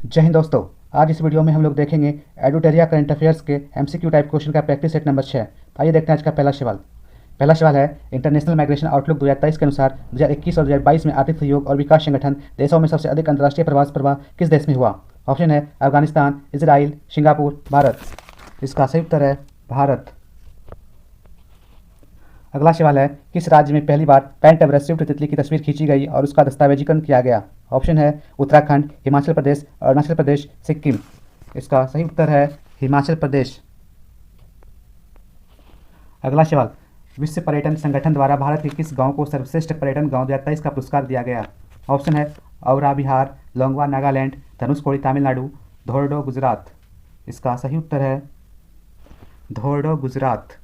जय हिंद दोस्तों। आज इस वीडियो में हम लोग देखेंगे एडुटेरिया करंट अफेयर्स के एमसीक्यू टाइप क्वेश्चन का प्रैक्टिस सेट नंबर 6। आइए देखते हैं आज का पहला सवाल है इंटरनेशनल माइग्रेशन आउटलुक 2023 के अनुसार 2021 और 2022 में आर्थिक सहयोग और विकास संगठन देशों में सबसे अधिक अंतर्राष्ट्रीय प्रवास प्रवाह किस देश में हुआ। ऑप्शन है अफगानिस्तान, इजराइल, सिंगापुर, भारत। इसका सही उत्तर है भारत। अगला सवाल है किस राज्य में पहली बार पेंट एवरेस्ट स्विफ्ट तितली की तस्वीर खींची गई और उसका दस्तावेजीकरण किया गया। ऑप्शन है उत्तराखंड, हिमाचल प्रदेश, अरुणाचल प्रदेश, सिक्किम। इसका सही उत्तर है हिमाचल प्रदेश। अगला सवाल विश्व पर्यटन संगठन द्वारा भारत के किस गांव को सर्वश्रेष्ठ पर्यटन गांव 2023 का पुरस्कार दिया गया। ऑप्शन है औरा बिहार, लोंगवा नागालैंड, धनुषकोडी तमिलनाडु, धोर्डो गुजरात। इसका सही उत्तर है धोर्डो गुजरात।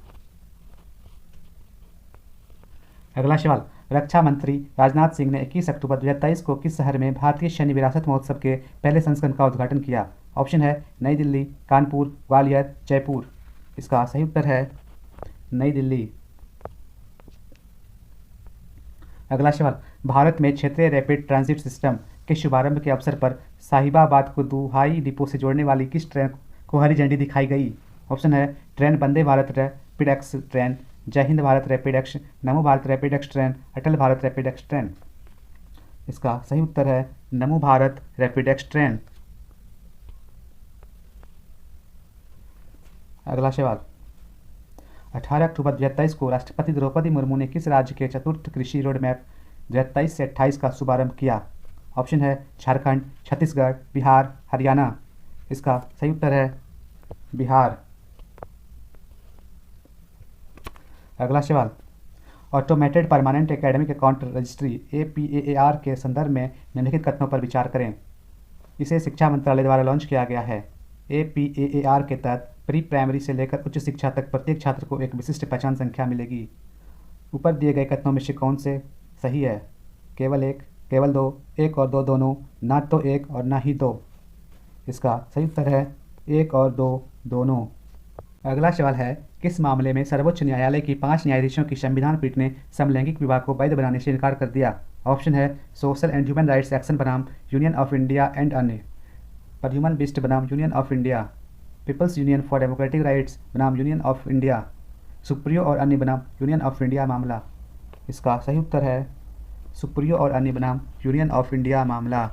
अगला सवाल रक्षा मंत्री राजनाथ सिंह ने 21 अक्टूबर 2023 को किस शहर में भारतीय सैन्य विरासत महोत्सव के पहले संस्करण का उद्घाटन किया। ऑप्शन है नई दिल्ली, कानपुर, ग्वालियर, जयपुर। इसका सही उत्तर है नई दिल्ली। अगला सवाल भारत में क्षेत्रीय रैपिड ट्रांजिट सिस्टम के शुभारंभ के अवसर पर साहिबाबाद को दुहाई डिपो से जोड़ने वाली किस ट्रेन को हरी झंडी दिखाई गई। ऑप्शन है train Vande Bharat rapid x train, जय हिंद भारत रैपिड एक्स, नमो भारत रैपिड एक्स ट्रेन, अटल भारत रैपिड एक्स ट्रेन। इसका सही उत्तर है नमो भारत रैपिड एक्स ट्रेन। अगला सवाल 18 अक्टूबर 2023 को राष्ट्रपति द्रौपदी मुर्मू ने किस राज्य के चतुर्थ कृषि रोड मैप 2023 से 28 का शुभारंभ किया। ऑप्शन है झारखंड, छत्तीसगढ़, बिहार, हरियाणा। इसका सही उत्तर है बिहार। अगला सवाल automated permanent academic account registry APAAR के संदर्भ में निम्नलिखित कथनों पर विचार करें। इसे शिक्षा मंत्रालय द्वारा लॉन्च किया गया है। APAAR के तहत प्री प्राइमरी से लेकर उच्च शिक्षा तक प्रत्येक छात्र को एक विशिष्ट पहचान संख्या मिलेगी। ऊपर दिए गए कथनों में से कौन से सही है। केवल एक, केवल दो, एक और दो दोनों, ना तो एक और ना ही दो। इसका सही उत्तर है एक और दो दोनों। अगला सवाल है किस मामले में सर्वोच्च न्यायालय की 5 न्यायाधीशों की संविधान पीठ ने समलैंगिक विवाह को वैध बनाने से इनकार कर दिया। ऑप्शन है social and human rights action बनाम यूनियन ऑफ इंडिया एंड अन्य, पर ह्यूमन बिस्ट बनाम union of India, people's union for democratic rights बनाम यूनियन ऑफ इंडिया, सुप्रियो और अन्य बनाम यूनियन ऑफ इंडिया मामला। इसका सही उत्तर है सुप्रियो और अन्य बनाम यूनियन ऑफ इंडिया मामला।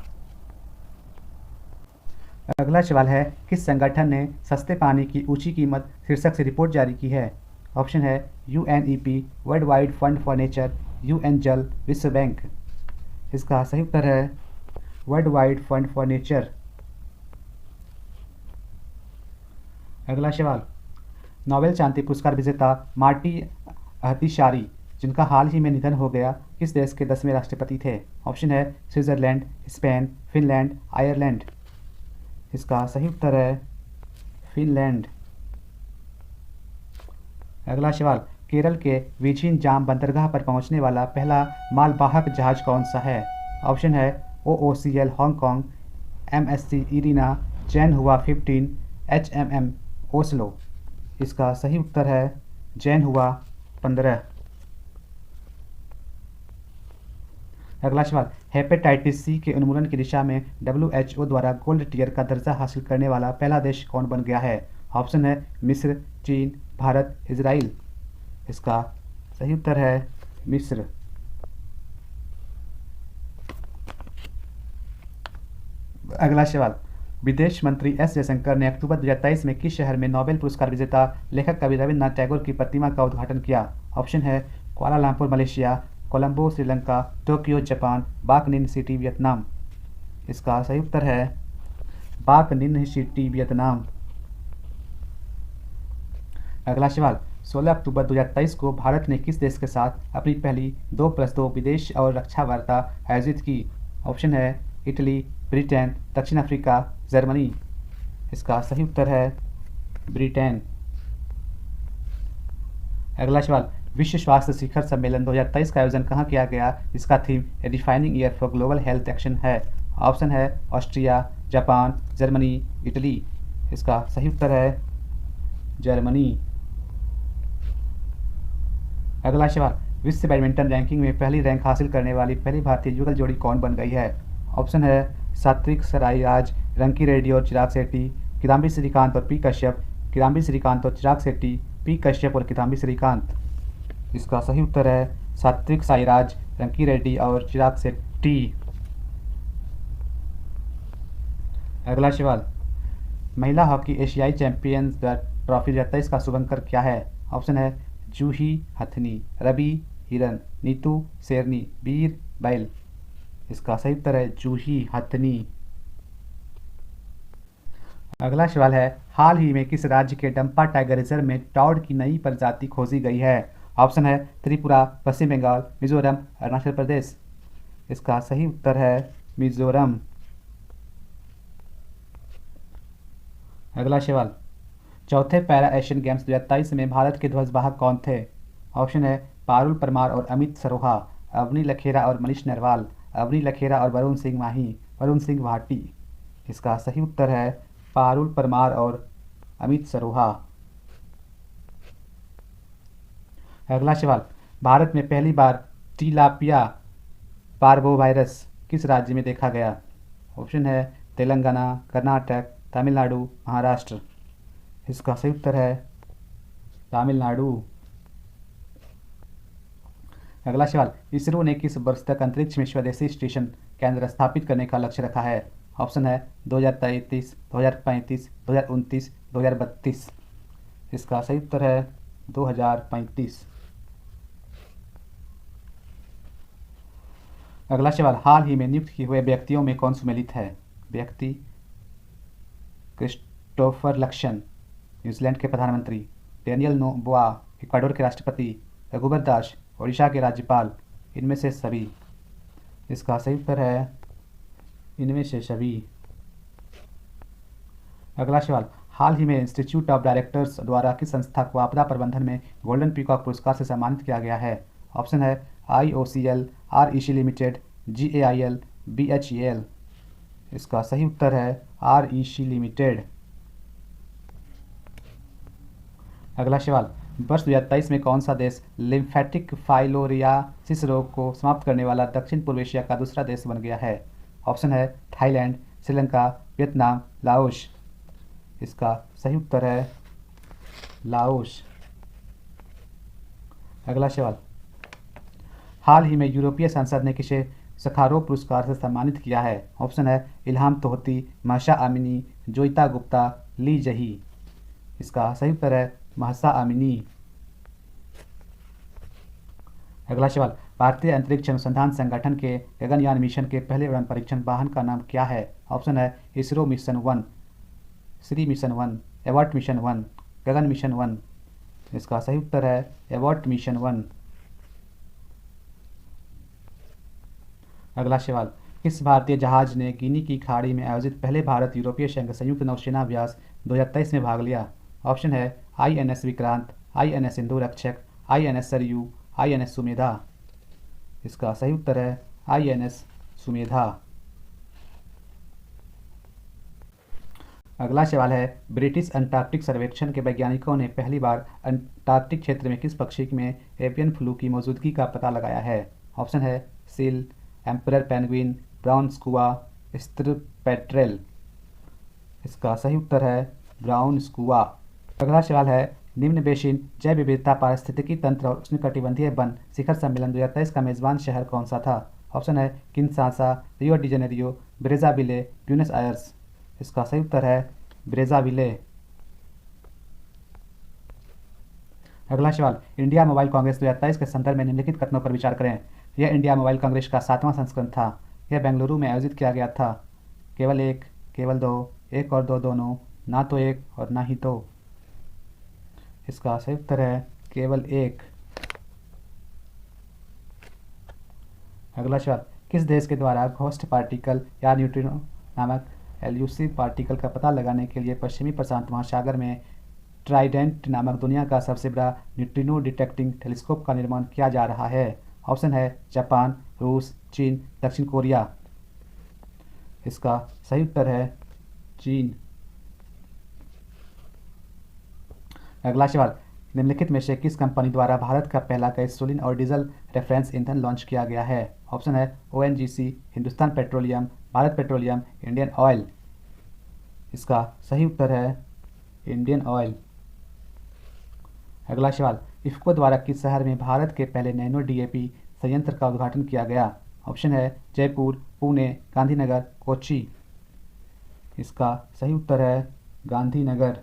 अगला सवाल है किस संगठन ने सस्ते पानी की ऊंची कीमत शीर्षक से रिपोर्ट जारी की है। ऑप्शन है UNEP, world wide fund for nature, UN जल, विश्व बैंक। इसका सही उत्तर है world wide fund for nature. अगला सवाल नोबेल शांति पुरस्कार विजेता मार्टी अहतिशारी जिनका हाल ही में निधन हो गया किस देश के 10वें राष्ट्रपति थे। ऑप्शन है स्विट्जरलैंड, स्पेन, फिनलैंड, आयरलैंड। इसका सही उत्तर है फिनलैंड। अगला सवाल केरल के विझिन जाम बंदरगाह पर पहुंचने वाला पहला मालवाहक जहाज कौन सा है। ऑप्शन है OOCL Hong Kong, MSC Irina, Jain हुआ 15, HMM ओस्लो। इसका सही उत्तर है जैन हुआ 15। अगला सवाल हेपेटाइटिस C के उन्मूलन की दिशा में WHO द्वारा गोल्ड टियर का दर्जा हासिल करने वाला पहला देश कौन बन गया है। ऑप्शन है मिस्र, चीन, भारत, इजराइल। इसका सही उत्तर है मिस्र। अगला सवाल विदेश मंत्री S जयशंकर ने अक्टूबर 2023 में किस शहर में नोबेल पुरस्कार विजेता लेखक कवि रविन्द्रनाथ टैगोर की प्रतिमा का उद्घाटन किया। ऑप्शन है Kuala Lumpur Malaysia, Colombo Sri Lanka, Tokyo Japan, बाक निन सिटी वियतनाम। इसका सही उत्तर है बाक निन सिटी वियतनाम। अगला सवाल 16 अक्टूबर 2023 को भारत ने किस देश के साथ अपनी पहली 2+2 विदेश और रक्षा वार्ता आयोजित की। ऑप्शन है इटली, ब्रिटेन, दक्षिण अफ्रीका, जर्मनी। इसका सही उत्तर है ब्रिटेन। अगला सवाल विश्व स्वास्थ्य शिखर सम्मेलन 2023 का आयोजन कहाँ किया गया। इसका theme A defining year for global health action है। ऑप्शन है ऑस्ट्रिया, जापान, जर्मनी, इटली। इसका सही उत्तर है जर्मनी। अगला सवाल विश्व बैडमिंटन रैंकिंग में पहली रैंक हासिल करने वाली पहली भारतीय युगल जोड़ी कौन बन गई है। ऑप्शन है सात्विक साईराज, रंकी रेड्डी और चिराग शेट्टी, किदाम्बी श्रीकांत और पी कश्यप, किदाम्बी श्रीकांत और चिराग शेट्टी, पी कश्यप और किदाम्बी श्रीकांत। इसका सही उत्तर है सात्विक साईराज, रंकी रेड्डी और चिराग शेट्टी। अगला सवाल, महिला हॉकी एशियाई चैंपियंस ट्रॉफी 2023 का शुभंकर क्या है? ऑप्शन है जूही हथनी, रवि हिरन, नीतू शेरनी, वीर बैल। इसका सही उत्तर है जूही हथनी। अगला सवाल है, हाल ही में किस राज्य के डंपा टाइगर रिजर्व में टॉड की नई प्रजाति खोजी गई है? ऑप्शन है त्रिपुरा, पश्चिम बंगाल, मिजोरम, अरुणाचल प्रदेश। इसका सही उत्तर है मिजोरम। अगला सवाल, चौथे पैरा एशियन गेम्स 2023 में भारत के ध्वजवाहक कौन थे? ऑप्शन है पारुल परमार और अमित सरोहा, अवनी लखेरा और मनीष नरवाल, अवनी लखेरा और वरुण सिंह माही, वरुण सिंह भाटी। इसका सही उत्तर है पारुल परमार और अमित सरोहा। अगला सवाल, भारत में पहली बार टिलापिया पार्वोवायरस किस राज्य में देखा गया? ऑप्शन है तेलंगाना, कर्नाटक, तमिलनाडु, महाराष्ट्र। इसका सही उत्तर है तमिलनाडु। अगला सवाल, इसरो ने किस वर्ष तक अंतरिक्ष में स्वदेशी स्टेशन केंद्र स्थापित करने का लक्ष्य रखा है? ऑप्शन है 2033, 2035, 2029, 2032। इसका सही उत्तर है 2035। अगला सवाल, हाल ही में नियुक्त किए हुए व्यक्तियों में कौन सुमेलित है? व्यक्ति क्रिस्टोफर लक्सन, न्यूजीलैंड के प्रधानमंत्री, डेनियल नोबोआ, इक्वाडोर के राष्ट्रपति, रघुबर दास, ओडिशा के राज्यपाल। इनमें से सभी। इसका सही उत्तर है इनमें से सभी। अगला सवाल, हाल ही में इंस्टीट्यूट ऑफ डायरेक्टर्स द्वारा किस संस्था को आपदा प्रबंधन में गोल्डन पीकॉक पुरस्कार से सम्मानित किया गया है? ऑप्शन है IOCL, REC limited, GAIL, BHEL। इसका सही उत्तर है REC लिमिटेड। अगला सवाल, वर्ष 2023 में कौन सा देश लिम्फेटिक फाइलोरियासिस रोग को समाप्त करने वाला दक्षिण पूर्व एशिया का दूसरा देश बन गया है? ऑप्शन है थाईलैंड, श्रीलंका, वियतनाम, लाओस। इसका सही उत्तर है लाओस। अगला सवाल, हाल ही में यूरोपीय संसद ने किसे सखारोव पुरस्कार से सम्मानित किया है? ऑप्शन है इल्हाम तोहती, महसा अमीनी, जोइता गुप्ता, ली जही। इसका सही उत्तर है महसा अमीनी। अगला सवाल, भारतीय अंतरिक्ष अनुसंधान संगठन के गगनयान मिशन के पहले उड़ान परीक्षण वाहन का नाम क्या है? ऑप्शन है ISRO mission 1, Shri mission 1, avert mission 1, गगन मिशन 1। इसका सही उत्तर है एवर्ट मिशन 1। अगला सवाल, किस भारतीय जहाज ने गिनी की खाड़ी में आयोजित पहले भारत यूरोपीय संघ संयुक्त नौसेना अभ्यास 2023 में भाग लिया? ऑप्शन है INS विक्रांत, INS सिंधु रक्षक, INS सरयू, INS सुमेधा। इसका सही उत्तर है INS सुमेधा। अगला सवाल है, ब्रिटिश अंटार्कटिक सर्वेक्षण के वैज्ञानिकों ने पहली बार अंटार्कटिक क्षेत्र में किस पक्षी में एवियन फ्लू की मौजूदगी का पता लगाया है? ऑप्शन है seal, emperor penguin, brown skua, स्थिर पेट्रेल। इसका सही उत्तर है ब्राउन स्कुआ। अगला सवाल है, निम्न बेसिन जैव विविधता पारिस्थितिकी तंत्र और उष्णकटिबंधीय वन शिखर सम्मेलन 2023 का मेजबान शहर कौन सा था? ऑप्शन है Kinshasa, Rio de Janeiro, Brazzaville, Buenos Aires. इसका सही उत्तर है ब्रेजाविले। अगला सवाल, इंडिया मोबाइल कांग्रेस 2023 के संदर्भ में निम्नलिखित कथनों पर विचार करें। यह इंडिया मोबाइल कांग्रेस का 7वां संस्करण था। यह बेंगलुरु में आयोजित किया गया था। केवल एक, केवल दो, एक और दो दोनों, ना तो एक और ना ही दो। इसका सही उत्तर है केवल एक। अगला सवाल, किस देश के द्वारा घोस्ट पार्टिकल या न्यूट्रिनो नामक एल्यूसिव पार्टिकल का पता लगाने के लिए पश्चिमी प्रशांत महासागर में ट्राइडेंट नामक दुनिया का सबसे बड़ा न्यूट्रिनो डिटेक्टिंग टेलीस्कोप का निर्माण किया जा रहा है? ऑप्शन है जापान, रूस, चीन, दक्षिण कोरिया। इसका सही उत्तर है चीन। अगला सवाल, निम्नलिखित में से किस कंपनी द्वारा भारत का पहला गैसोलीन और डीजल रेफरेंस ईंधन लॉन्च किया गया है? ऑप्शन है ONGC, Hindustan petroleum, Bharat petroleum, Indian oil. इसका सही उत्तर है इंडियन ऑयल। अगला सवाल, इफ़को द्वारा किस शहर में भारत के पहले नैनो डीएपी संयंत्र का उद्घाटन किया गया? ऑप्शन है जयपुर, पुणे, गांधीनगर, कोच्चि। इसका सही उत्तर है गांधीनगर।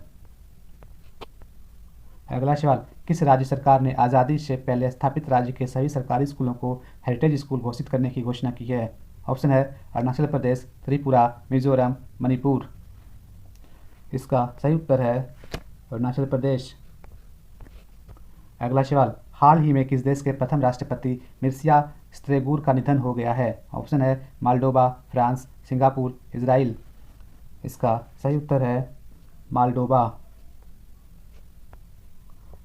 अगला सवाल, किस राज्य सरकार ने आज़ादी से पहले स्थापित राज्य के सभी सरकारी स्कूलों को हेरिटेज स्कूल घोषित करने की घोषणा की है? ऑप्शन है अरुणाचल प्रदेश, त्रिपुरा, मिजोरम, मणिपुर। इसका सही उत्तर है अरुणाचल प्रदेश। अगला सवाल, हाल ही में किस देश के प्रथम राष्ट्रपति मिर्सिया स्त्रेगुर का निधन हो गया है? ऑप्शन है मालडोबा, फ्रांस, सिंगापुर, इजराइल। इसका सही उत्तर है मालडोबा।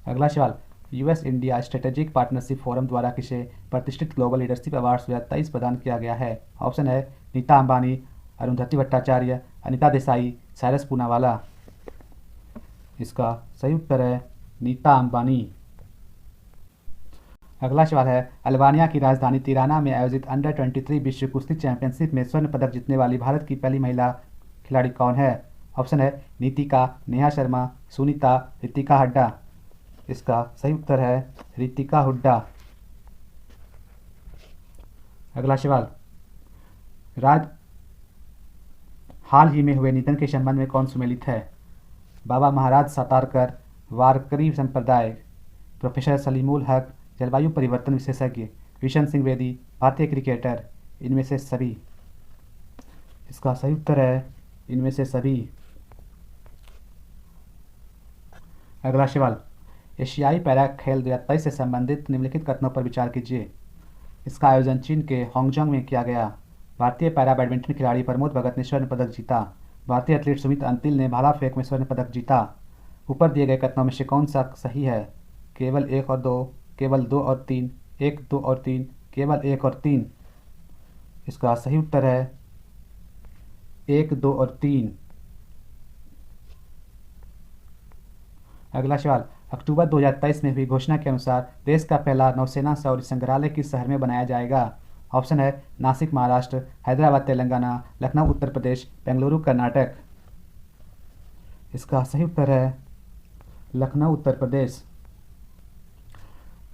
अगला सवाल, US India strategic partnership forum द्वारा किसे प्रतिष्ठित ग्लोबल लीडरशिप अवार्ड 2023 प्रदान किया गया है? ऑप्शन है नीता अंबानी, अरुंधति भट्टाचार्य, अनिता देसाई, साइरस पूनावाला। इसका सही उत्तर है नीता अंबानी। अगला सवाल है, अल्बानिया की राजधानी तिराना में आयोजित अंडर 23 विश्व कुश्ती चैंपियनशिप में स्वर्ण पदक जीतने वाली भारत की पहली महिला खिलाड़ी कौन है? ऑप्शन है नीतिका, नेहा शर्मा, सुनीता, रितिका हड्डा। इसका सही उत्तर है रितिका हुड्डा। अगला सवाल, हाल ही में हुए निधन के संबंध में कौन सुमेलित है? बाबा महाराज सातारकर, वारकरी संप्रदाय, प्रोफेसर सलीमुल हक, जलवायु परिवर्तन विशेषज्ञ, किशन सिंह बेदी, भारतीय क्रिकेटर। इनमें से सभी। इसका सही उत्तर है इनमें से सभी। अगला सवाल, एशियाई पैरा खेल 2023 से संबंधित निम्नलिखित कथनों पर विचार कीजिए। इसका आयोजन चीन के हांगजोंग में किया गया। भारतीय पैरा बैडमिंटन खिलाड़ी प्रमोद भगत ने स्वर्ण पदक जीता। भारतीय एथलीट सुमित अंतिल ने भाला फेंक में स्वर्ण पदक जीता। ऊपर दिए गए कथनों में से कौन सा सही है? केवल 1 और 2, केवल 2 और 3, 1, 2 और 3, केवल 1 और 3। इसका सही उत्तर है 1, 2 और 3। अगला सवाल, अक्टूबर 2023 में हुई घोषणा के अनुसार देश का पहला नौसेना शौर्य संग्रहालय किस शहर में बनाया जाएगा? ऑप्शन है नासिक महाराष्ट्र, हैदराबाद तेलंगाना, लखनऊ उत्तर प्रदेश, बेंगलुरु कर्नाटक। इसका सही उत्तर है लखनऊ उत्तर प्रदेश।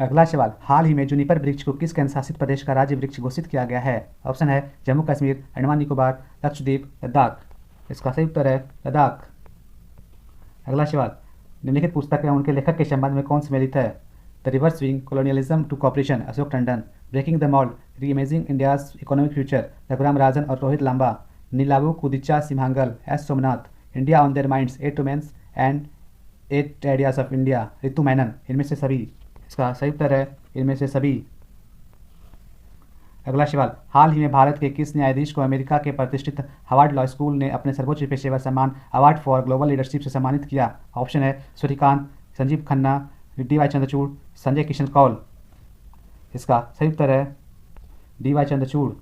अगला सवाल, हाल ही में जूनिपर वृक्ष को किस केंद्र शासित प्रदेश का राज्य वृक्ष घोषित किया गया है? ऑप्शन है जम्मू कश्मीर, अंडमान निकोबार, लक्षद्वीप, लद्दाख। इसका सही उत्तर है लद्दाख। अगला सवाल, निम्नलिखित पुस्तक एवं उनके लेखक के संबंध में कौन सम्मिलित है? The reverse swing, colonialism to cooperation, Ashok Tandon, breaking the mould, reimagining India's economic future, Raghuram Rajan और Rohit Lamba, Nilavu Kudicha Simhangal, S Somanath, India on their minds, 8 women's and 8 ideas of India, Ritu Menon. इनमें से सभी। इसका सही उत्तर है इनमें से सभी। अगला सवाल, हाल ही में भारत के किस न्यायाधीश को अमेरिका के प्रतिष्ठित हार्वर्ड लॉ स्कूल ने अपने सर्वोच्च पेशेवर सम्मान अवार्ड फॉर ग्लोबल लीडरशिप से सम्मानित किया? ऑप्शन है सूर्यकांत, संजीव खन्ना, डी.वाई. चंद्रचूड़, संजय किशन कौल। इसका सही उत्तर है डी.वाई. चंद्रचूड़।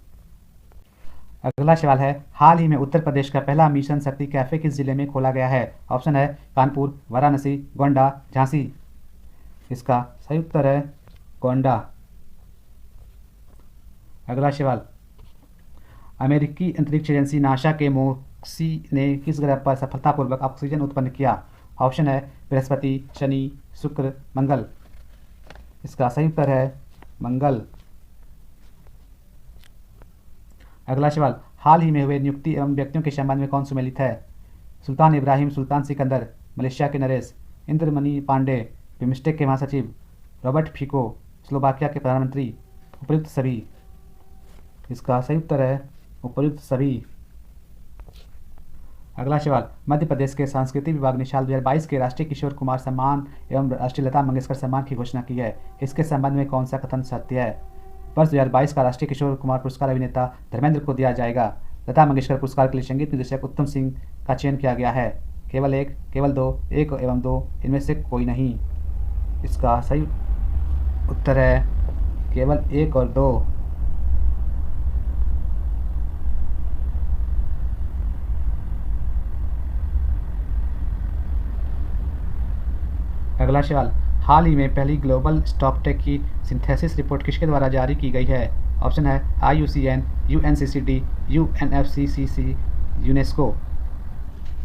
अगला सवाल है, हाल ही में उत्तर प्रदेश का पहला मिशन शक्ति कैफे किस जिले में खोला गया है? ऑप्शन है कानपुर, वाराणसी, गोंडा, झांसी। इसका सही उत्तर है गोंडा। अगला सवाल, अमेरिकी अंतरिक्ष एजेंसी नासा के मोक्सी ने किस ग्रह पर सफलतापूर्वक ऑक्सीजन उत्पन्न किया? ऑप्शन है बृहस्पति, शनि, शुक्र, मंगल। इसका सही उत्तर है मंगल। अगला सवाल, हाल ही में हुए नियुक्ति एवं व्यक्तियों के संबंध में कौन सुमेलित है? सुल्तान इब्राहिम सुल्तान सिकंदर, मलेशिया के नरेश, इंद्रमणि पांडे, बिम्स्टेक के महासचिव, रॉबर्ट फिको, स्लोवाकिया के प्रधानमंत्री। उपयुक्त सभी। इसका सही उत्तर है उपयुक्त सभी। अगला सवाल, मध्य प्रदेश के सांस्कृतिक विभाग ने साल 2022 के राष्ट्रीय किशोर कुमार सम्मान एवं राष्ट्रीय लता मंगेशकर सम्मान की घोषणा की है। इसके संबंध में कौन सा कथन सत्य है? वर्ष 2022 का राष्ट्रीय किशोर कुमार पुरस्कार अभिनेता धर्मेंद्र को दिया जाएगा। लता मंगेशकर पुरस्कार के लिए संगीत निर्देशक उत्तम सिंह का चयन किया गया है। केवल 1, केवल 2, 1 एवं 2, इनमें से कोई नहीं। इसका सही उत्तर है केवल 1 और 2। अगला सवाल, हाल ही में पहली ग्लोबल स्टॉकटेक की सिंथेसिस रिपोर्ट किसके द्वारा जारी की गई है? ऑप्शन है IUCN, UNCCD, UNFCCC, यूनेस्को।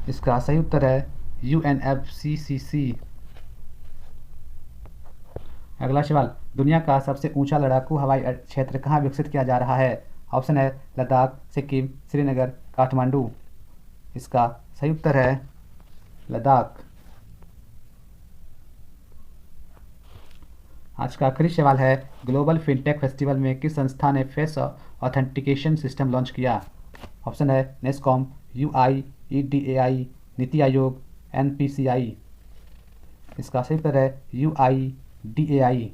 इसका सही उत्तर है UNFCCC। अगला सवाल, दुनिया का सबसे ऊंचा लड़ाकू हवाई क्षेत्र कहाँ विकसित किया जा रहा है? ऑप्शन है लद्दाख, सिक्किम, श्रीनगर, काठमांडू। इसका सही उत्तर है लद्दाख। आज का आखिरी सवाल है, ग्लोबल फिनटेक फेस्टिवल में किस संस्था ने फेस ऑथेंटिकेशन सिस्टम लॉन्च किया? ऑप्शन है NASSCOM, UIEDAI, NITI Aayog, NPCI। इसका सही उत्तर है UIDAI।